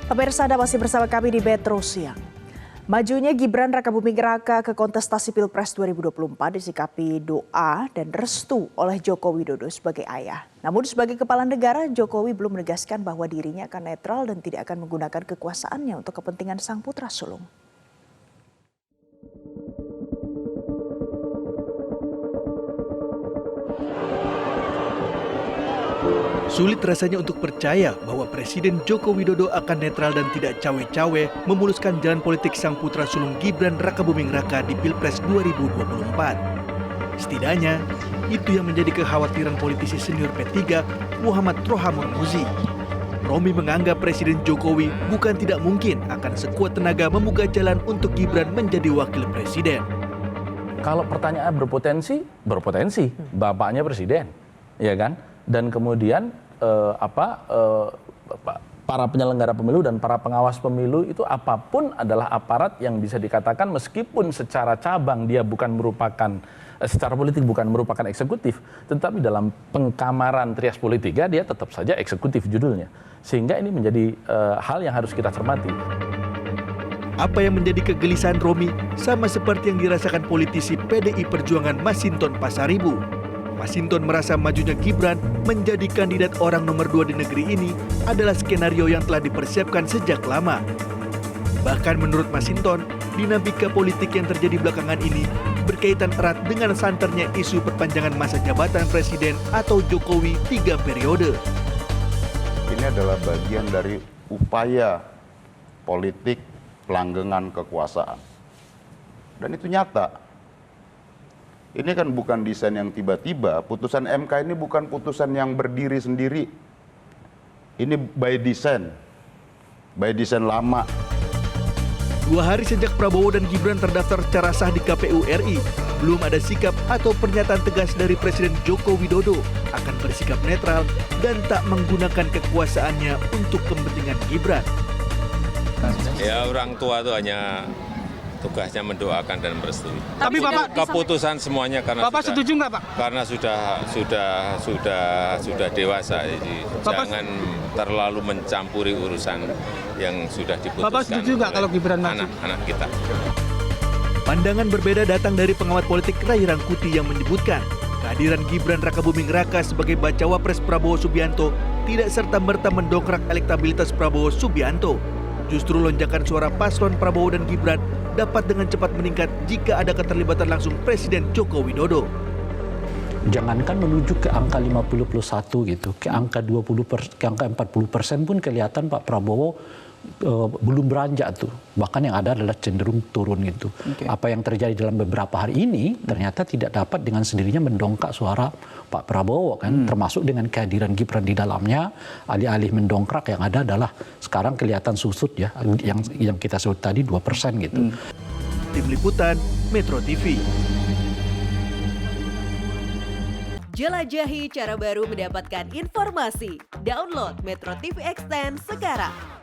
Pemirsa, Anda masih bersama kami di Metro Siang. Majunya Gibran Rakabuming Raka ke kontestasi Pilpres 2024 disikapi doa dan restu oleh Joko Widodo sebagai ayah. Namun sebagai kepala negara, Jokowi belum menegaskan bahwa dirinya akan netral dan tidak akan menggunakan kekuasaannya untuk kepentingan sang putra sulung. Sulit rasanya untuk percaya bahwa Presiden Joko Widodo akan netral dan tidak cawe-cawe memuluskan jalan politik sang putra sulung Gibran Rakabuming Raka di Pilpres 2024. Setidaknya, itu yang menjadi kekhawatiran politisi senior P3 Muhammad Rohamur Muzi. Romi menganggap Presiden Jokowi bukan tidak mungkin akan sekuat tenaga membuka jalan untuk Gibran menjadi wakil presiden. Kalau pertanyaan berpotensi, bapaknya presiden, ya kan? Dan kemudian para penyelenggara pemilu dan para pengawas pemilu itu apapun adalah aparat yang bisa dikatakan meskipun secara cabang dia bukan merupakan, secara politik bukan merupakan eksekutif, tetapi dalam pengkamaran trias politika dia tetap saja eksekutif judulnya. Sehingga ini menjadi hal yang harus kita cermati. Apa yang menjadi kegelisahan Romi sama seperti yang dirasakan politisi PDI Perjuangan Masinton Pasaribu. Masinton merasa majunya Gibran menjadi kandidat orang nomor 2 di negeri ini adalah skenario yang telah dipersiapkan sejak lama. Bahkan menurut Masinton, dinamika politik yang terjadi belakangan ini berkaitan erat dengan santernya isu perpanjangan masa jabatan presiden atau Jokowi 3 periode. Ini adalah bagian dari upaya politik pelanggengan kekuasaan. Dan itu nyata. Ini kan bukan desain yang tiba-tiba, putusan MK ini bukan putusan yang berdiri sendiri. Ini by design lama. 2 hari sejak Prabowo dan Gibran terdaftar secara sah di KPU RI, belum ada sikap atau pernyataan tegas dari Presiden Joko Widodo akan bersikap netral dan tak menggunakan kekuasaannya untuk kepentingan Gibran. Ya, orang tua itu hanya tugasnya mendoakan dan merestui. Tapi Bapak keputusan semuanya karena Bapak setuju nggak, Pak? Karena sudah dewasa, jadi jangan terlalu mencampuri urusan yang sudah diputuskan. Bapak setuju nggak kalau Gibran maju? Anak-anak kita. Pandangan berbeda datang dari pengamat politik Ray Rangkuti yang menyebutkan kehadiran Gibran Rakabuming Raka sebagai bacawa pres Prabowo Subianto tidak serta-merta mendongkrak elektabilitas Prabowo Subianto. Justru lonjakan suara paslon Prabowo dan Gibran dapat dengan cepat meningkat jika ada keterlibatan langsung Presiden Joko Widodo. Jangankan menuju ke angka 50+1 gitu, ke angka 40% pun kelihatan Pak Prabowo belum beranjak tuh. Bahkan yang ada adalah cenderung turun gitu. Okay. Apa yang terjadi dalam beberapa hari ini ternyata tidak dapat dengan sendirinya mendongkrak suara Pak Prabowo kan, termasuk dengan kehadiran Gibran di dalamnya, alih-alih mendongkrak yang ada adalah sekarang kelihatan susut ya, yang kita sebut tadi 2% gitu. Tim Liputan Metro TV. Jelajahi cara baru mendapatkan informasi. Download Metro TV Extend sekarang.